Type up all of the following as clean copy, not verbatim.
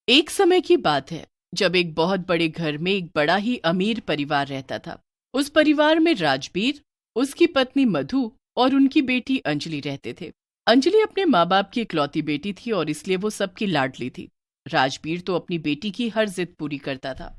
एक समय की बात है जब एक बहुत बड़े घर में एक बड़ा ही अमीर परिवार रहता था। उस परिवार में राजबीर, उसकी पत्नी मधु और उनकी बेटी अंजलि रहते थे। अंजलि अपने माँ बाप की इकलौती बेटी थी और इसलिए वो सबकी लाडली थी। राजबीर तो अपनी बेटी की हर जिद पूरी करता था।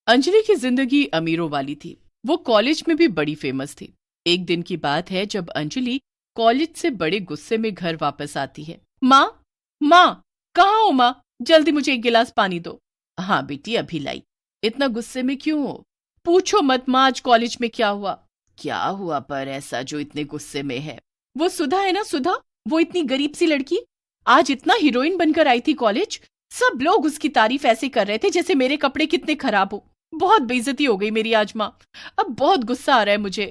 अंजलि की जिंदगी अमीरों वाली थी। वो कॉलेज में भी बड़ी फेमस थी। एक दिन की बात है जब अंजलि कॉलेज से बड़े गुस्से में घर वापस आती है। माँ, माँ, कहाँ हो माँ? जल्दी मुझे एक गिलास पानी दो। हाँ बेटी, अभी लाई। इतना गुस्से में क्यों हो? पूछो मत माँ, आज कॉलेज में क्या हुआ? क्या हुआ पर ऐसा जो इतने गुस्से में है? वो सुधा है ना, सुधा, वो इतनी गरीब सी लड़की आज इतना हीरोइन बनकर आई थी कॉलेज। सब लोग उसकी तारीफ ऐसे कर रहे थे जैसे मेरे कपड़े कितने खराब हो। बहुत बेइज्जती हो गई मेरी आज माँ। अब बहुत गुस्सा आ रहा है मुझे।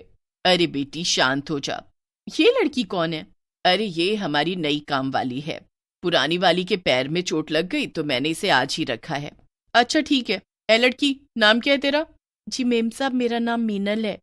अरे बेटी शांत हो जा। ये लड़की कौन है? अरे ये हमारी नई काम वाली है। पुरानी वाली के पैर में चोट लग गई तो मैंने इसे आज ही रखा है। अच्छा ठीक है। ए लड़की, नाम क्या है तेरा? जी मेम साहब, मेरा नाम मीनल है।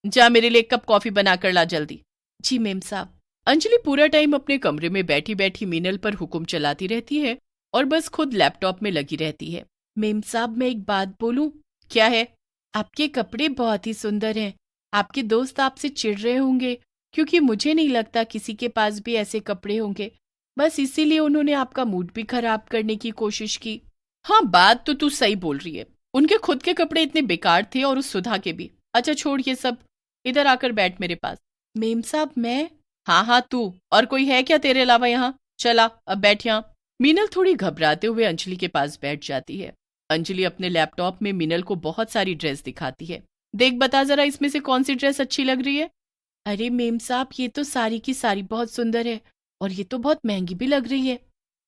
जा मेरे लिए एक कप कॉफी बना कर ला जल्दी। जी मेम साहब। अंजलि पूरा टाइम अपने कमरे में बैठी बैठी मीनल पर हुक्म चलाती रहती है और बस खुद लैपटॉप में लगी रहती है। मेम साहब, मैं एक बात बोलूं? क्या है? आपके कपड़े बहुत ही सुंदर हैं। आपके दोस्त आपसे चिढ़ रहे होंगे क्योंकि मुझे नहीं लगता किसी के पास भी ऐसे कपड़े होंगे। बस इसीलिए उन्होंने आपका मूड भी खराब करने की कोशिश की। हाँ, बात तो तू सही बोल रही है। उनके खुद के कपड़े इतने बेकार थे और उस सुधा के भी। अच्छा छोड़ ये सब, इधर आकर बैठ मेरे पास। मेम साहब मैं? हाँ हाँ तू, और कोई है क्या तेरे अलावा यहाँ? चला अब बैठ यहाँ। मीनल थोड़ी घबराते हुए अंजलि के पास बैठ जाती है। अंजलि अपने लैपटॉप में मीनल को बहुत सारी ड्रेस दिखाती है। देख बता जरा, इसमें से कौन सी ड्रेस अच्छी लग रही है? अरे मेम साहब, ये तो सारी की सारी बहुत सुंदर है और ये तो बहुत महंगी भी लग रही है।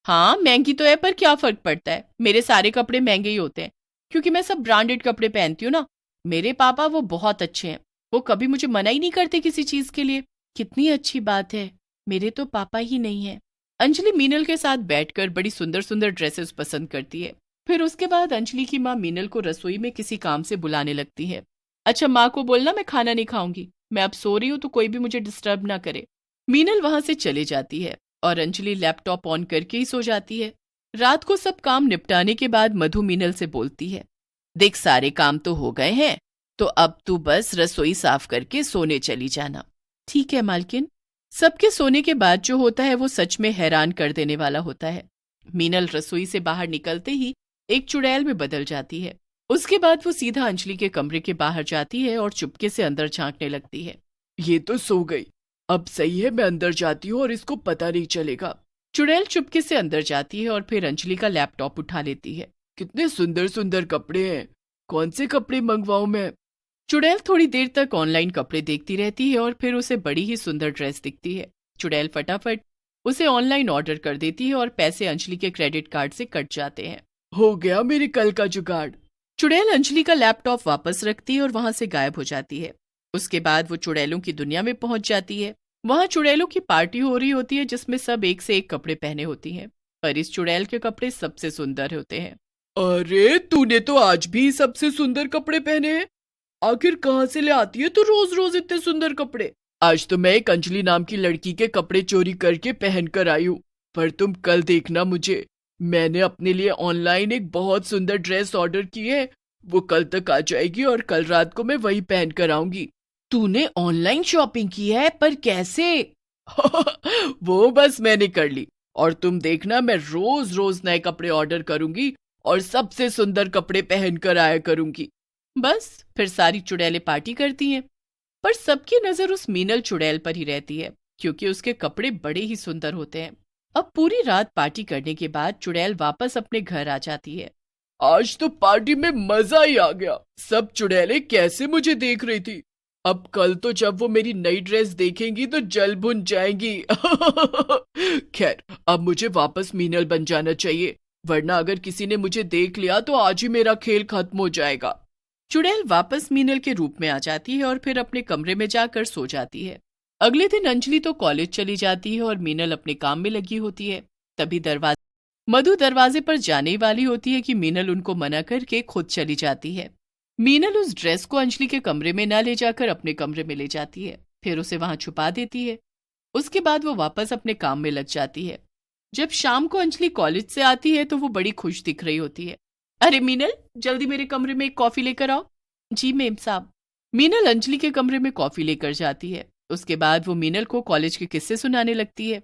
हाँ महंगी तो है, पर क्या फर्क पड़ता है? मेरे सारे कपड़े महंगे ही होते हैं क्योंकि मैं सब ब्रांडेड कपड़े पहनती हूँ ना। मेरे पापा वो बहुत अच्छे हैं। वो कभी मुझे मना ही नहीं करते किसी चीज के लिए। कितनी अच्छी बात है, मेरे तो पापा ही नहीं है। अंजलि मीनल के साथ बैठकर बड़ी सुंदर सुंदर ड्रेसेस पसंद करती है। फिर उसके बाद अंजलि की माँ मीनल को रसोई में किसी काम से बुलाने लगती है। अच्छा माँ को बोलना मैं खाना नहीं खाऊंगी, मैं अब सो रही हूँ तो कोई भी मुझे डिस्टर्ब ना करे। मीनल वहां से चले जाती है और अंजलि लैपटॉप ऑन करके ही सो जाती है। रात को सब काम निपटाने के बाद मधु मीनल से बोलती है, देख सारे काम तो हो गए हैं, तो अब तू बस रसोई साफ करके सोने चली जाना। ठीक है मालकिन। सबके सोने के बाद जो होता है वो सच में हैरान कर देने वाला होता है। मीनल रसोई से बाहर निकलते ही एक चुड़ैल में बदल जाती है। उसके बाद वो सीधा अंजलि के कमरे के बाहर जाती है और चुपके से अंदर झांकने लगती है। ये तो सो गई। अब सही है, मैं अंदर जाती हूँ और इसको पता नहीं चलेगा। चुड़ैल चुपके से अंदर जाती है और फिर अंजलि का लैपटॉप उठा लेती है। कितने सुंदर सुंदर कपड़े हैं, कौन से कपड़े मंगवाऊं मैं? चुड़ैल थोड़ी देर तक ऑनलाइन कपड़े देखती रहती है और फिर उसे बड़ी ही सुंदर ड्रेस दिखती है। चुड़ैल फटाफट उसे ऑनलाइन ऑर्डर कर देती है और पैसे अंजलि के क्रेडिट कार्ड से कट जाते हैं। हो गया मेरे कल का जुगाड़। चुड़ैल अंजलि का लैपटॉप वापस रखती है और वहां से गायब हो जाती है। उसके बाद वो चुड़ैलों की दुनिया में पहुंच जाती है। वहां चुड़ैलों की पार्टी हो रही होती है जिसमें सब एक से एक कपड़े पहने होती हैं, पर इस चुड़ैल के कपड़े सबसे सुंदर होते हैं। अरे तूने तो आज भी सबसे सुंदर कपड़े पहने हैं। आखिर कहाँ से ले आती है तू रोज रोज इतने सुंदर कपड़े? आज तो मैं एक अंजलि नाम की लड़की के कपड़े चोरी करके पहन कर आई हूँ, पर तुम कल देखना मुझे। मैंने अपने लिए ऑनलाइन एक बहुत सुंदर ड्रेस ऑर्डर की है, वो कल तक आ जाएगी और कल रात को मैं वही पहन कर आऊंगी। तूने ऑनलाइन शॉपिंग की है, पर कैसे? वो बस मैंने कर ली, और तुम देखना मैं रोज रोज नए कपड़े ऑर्डर करूंगी और सबसे सुंदर कपड़े पहन कर आया करूंगी। बस फिर सारी चुड़ैलें पार्टी करती हैं, पर सबकी नजर उस मीनल चुड़ैल पर ही रहती है क्योंकि उसके कपड़े बड़े ही सुंदर होते हैं। अब पूरी रात पार्टी करने के बाद चुड़ैल वापस अपने घर आ जाती है। आज तो पार्टी में मजा ही आ गया। सब चुड़ैलें कैसे मुझे देख रही थी। अब कल तो जब वो मेरी नई ड्रेस देखेंगी तो जल भुन जाएंगी। खैर, अब मुझे वापस मीनल बन जाना चाहिए, वरना अगर किसी ने मुझे देख लिया तो आज ही मेरा खेल खत्म हो जाएगा। चुड़ैल वापस मीनल के रूप में आ जाती है और फिर अपने कमरे में जाकर सो जाती है। अगले दिन अंजलि तो कॉलेज चली जाती है और मीनल अपने काम में लगी होती है। तभी मधु दरवाजे पर जाने वाली होती है कि मीनल उनको मना करके खुद चली जाती है। मीनल उस ड्रेस को अंजलि के कमरे में न ले जाकर अपने कमरे में ले जाती है, फिर उसे वहां छुपा देती है। उसके बाद वो वापस अपने काम में लग जाती है। जब शाम को अंजलि कॉलेज से आती है तो वो बड़ी खुश दिख रही होती है। अरे मीनल, जल्दी मेरे कमरे में एक कॉफी लेकर आओ। जी मेम साहब। मीनल अंजलि के कमरे में कॉफी लेकर जाती है। उसके बाद वो मीनल को कॉलेज के किस्से सुनाने लगती है।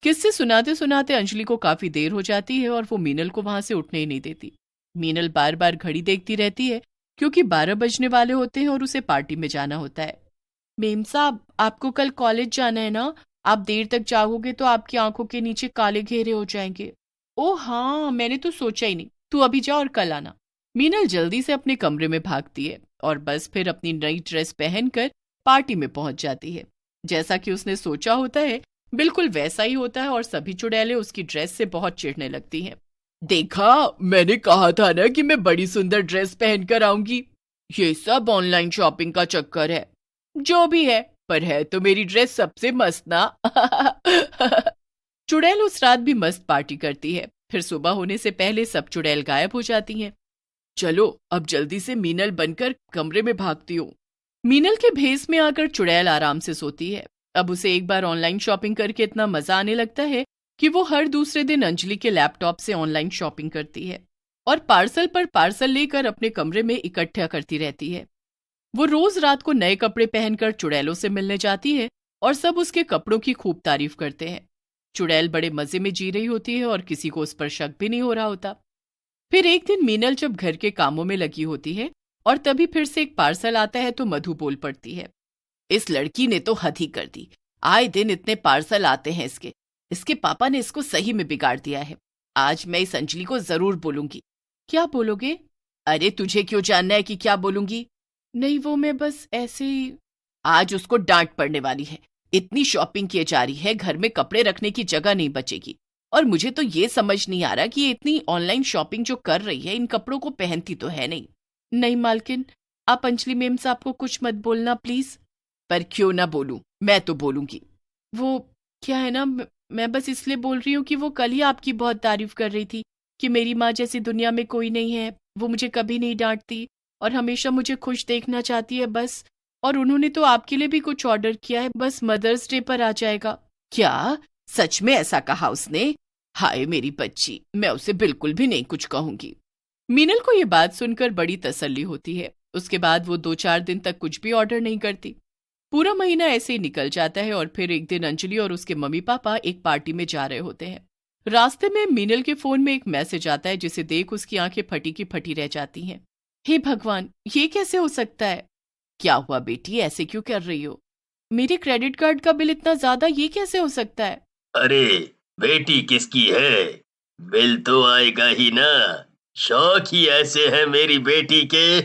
किस्से सुनाते सुनाते अंजलि को काफी देर हो जाती है और वो मीनल को वहां से उठने ही नहीं देती। मीनल बार बार घड़ी देखती रहती है क्योंकि 12 बजने वाले होते हैं और उसे पार्टी में जाना होता है। मेम साहब, आपको कल कॉलेज जाना है ना? आप देर तक जागोगे तो आपकी आंखों के नीचे काले घेरे हो जाएंगे। ओ हाँ, मैंने तो सोचा ही नहीं। तू अभी जा और कल आना। मीनल जल्दी से अपने कमरे में भागती है और बस फिर अपनी नई ड्रेस पहनकर पार्टी में पहुंच जाती है। जैसा कि उसने सोचा होता है बिल्कुल वैसा ही होता है और सभी चुड़ैलें उसकी ड्रेस से बहुत चिढ़ने लगती हैं। देखा, मैंने कहा था ना कि मैं बड़ी सुंदर ड्रेस पहनकर आऊंगी। ये सब ऑनलाइन शॉपिंग का चक्कर है। जो भी है, पर है तो मेरी ड्रेस सबसे मस्त ना। चुड़ैल उस रात भी मस्त पार्टी करती है। फिर सुबह होने से पहले सब चुड़ैल गायब हो जाती हैं। चलो अब जल्दी से मीनल बनकर कमरे में भागती हूँ। मीनल के भेस में आकर चुड़ैल आराम से सोती है। अब उसे एक बार ऑनलाइन शॉपिंग करके इतना मजा आने लगता है कि वो हर दूसरे दिन अंजलि के लैपटॉप से ऑनलाइन शॉपिंग करती है और पार्सल पर पार्सल लेकर अपने कमरे में इकट्ठा करती रहती है। वो रोज रात को नए कपड़े पहनकर चुड़ैलों से मिलने जाती है और सब उसके कपड़ों की खूब तारीफ करते हैं। चुड़ैल बड़े मजे में जी रही होती है और किसी को उस पर शक भी नहीं हो रहा होता। फिर एक दिन मीनल जब घर के कामों में लगी होती है और तभी फिर से एक पार्सल आता है तो मधु बोल पड़ती है। इस लड़की ने तो हद ही कर दी। आए दिन इतने पार्सल आते हैं इसके। इसके पापा ने इसको सही में बिगाड़ दिया है। आज मैं इस अंजलि को जरूर बोलूंगी। क्या बोलोगे? अरे तुझे क्यों जानना है कि क्या बोलूंगी? नहीं, वो मैं बस ऐसे ही। आज उसको डांट पड़ने वाली है। इतनी शॉपिंग की जा रही है, घर में कपड़े रखने की जगह नहीं बचेगी। और मुझे तो ये समझ नहीं आ रहा कि ये इतनी ऑनलाइन शॉपिंग जो कर रही है इन कपड़ों को पहनती तो है नहीं। नहीं मालकिन, आप अंजलि मेम साहब को कुछ मत बोलना प्लीज। पर क्यों ना बोलूं, मैं तो बोलूंगी। वो क्या है ना, मैं बस इसलिए बोल रही हूँ कि वो कल ही आपकी बहुत तारीफ कर रही थी कि मेरी माँ जैसी दुनिया में कोई नहीं है। वो मुझे कभी नहीं डांटती और हमेशा मुझे खुश देखना चाहती है बस। और उन्होंने तो आपके लिए भी कुछ ऑर्डर किया है, बस मदर्स डे पर आ जाएगा। क्या सच में ऐसा कहा उसने? हाय मेरी बच्ची, मैं उसे बिल्कुल भी नहीं कुछ कहूंगी। मीनल को ये बात सुनकर बड़ी तसल्ली होती है। उसके बाद वो 2-4 दिन तक कुछ भी ऑर्डर नहीं करती। पूरा महीना ऐसे ही निकल जाता है और फिर एक दिन अंजलि और उसके मम्मी पापा एक पार्टी में जा रहे होते हैं। रास्ते में मीनल के फोन में एक मैसेज आता है जिसे देख उसकी आंखें फटी की फटी रह जाती हैं। हे भगवान, ये कैसे हो सकता है? क्या हुआ बेटी, ऐसे क्यों कर रही हो? मेरे क्रेडिट कार्ड का बिल इतना ज्यादा, ये कैसे हो सकता है? अरे बेटी किसकी है? बिल तो आएगा ही ना। शौक ही ऐसे है मेरी बेटी के।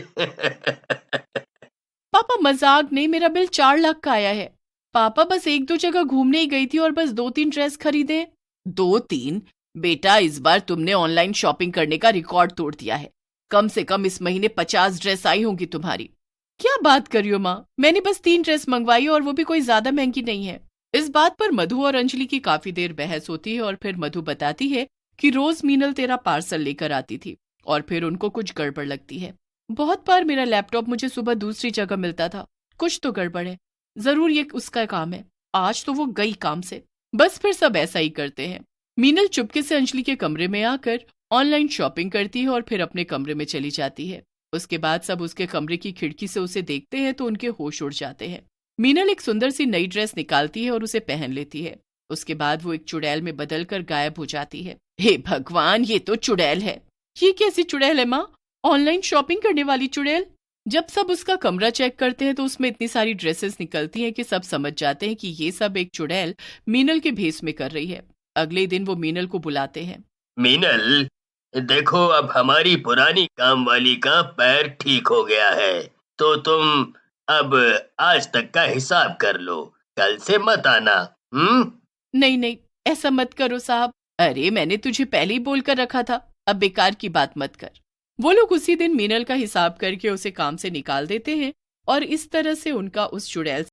पापा मजाक नहीं, मेरा बिल 4 लाख का आया है। पापा बस 1-2 जगह घूमने ही गई थी और बस 2-3 ड्रेस खरीदे। 2-3? बेटा, इस बार तुमने ऑनलाइन शॉपिंग करने का रिकॉर्ड तोड़ दिया है। कम से कम इस महीने 50 ड्रेस आई होंगी तुम्हारी। क्या बात कर रही हो माँ, मैंने बस 3 ड्रेस मंगवाई और वो भी कोई ज्यादा महंगी नहीं है। इस बात पर मधु और अंजलि की काफी देर बहस होती है और फिर मधु बताती है कि रोज मीनल तेरा पार्सल लेकर आती थी और फिर उनको कुछ गड़बड़ लगती है। बहुत बार मेरा लैपटॉप मुझे सुबह दूसरी जगह मिलता था। कुछ तो गड़बड़ है, जरूर ये उसका काम है। आज तो वो गई काम से। बस फिर सब ऐसा ही करते हैं। मीनल चुपके से अंजलि के कमरे में आकर ऑनलाइन शॉपिंग करती है और फिर अपने कमरे में चली जाती है। उसके बाद सब उसके कमरे की खिड़की से उसे देखते हैं तो उनके होश उड़ जाते हैं। मीनल एक सुंदर सी नई ड्रेस निकालती है और उसे पहन लेती है। उसके बाद वो एक चुड़ैल में बदलकर गायब हो जाती है। हे भगवान, ये तो चुड़ैल है। ये कैसी चुड़ैल है माँ? ऑनलाइन शॉपिंग करने वाली चुड़ैल? जब सब उसका कमरा चेक करते हैं तो उसमें इतनी सारी ड्रेसेस निकलती हैं कि सब समझ जाते हैं कि ये सब एक चुड़ैल मीनल के भेस में कर रही है। अगले दिन वो मीनल को बुलाते हैं। मीनल, देखो अब हमारी पुरानी काम वाली का पैर ठीक हो गया है, तो तुम अब आज तक का हिसाब कर लो। कल से मत आना। नहीं नहीं, ऐसा मत करो साहब। अरे मैंने तुझे पहले ही बोलकर रखा था, अब बेकार की बात मत कर। वो लोग उसी दिन मीनल का हिसाब करके उसे काम से निकाल देते हैं और इस तरह से उनका उस चुड़ैल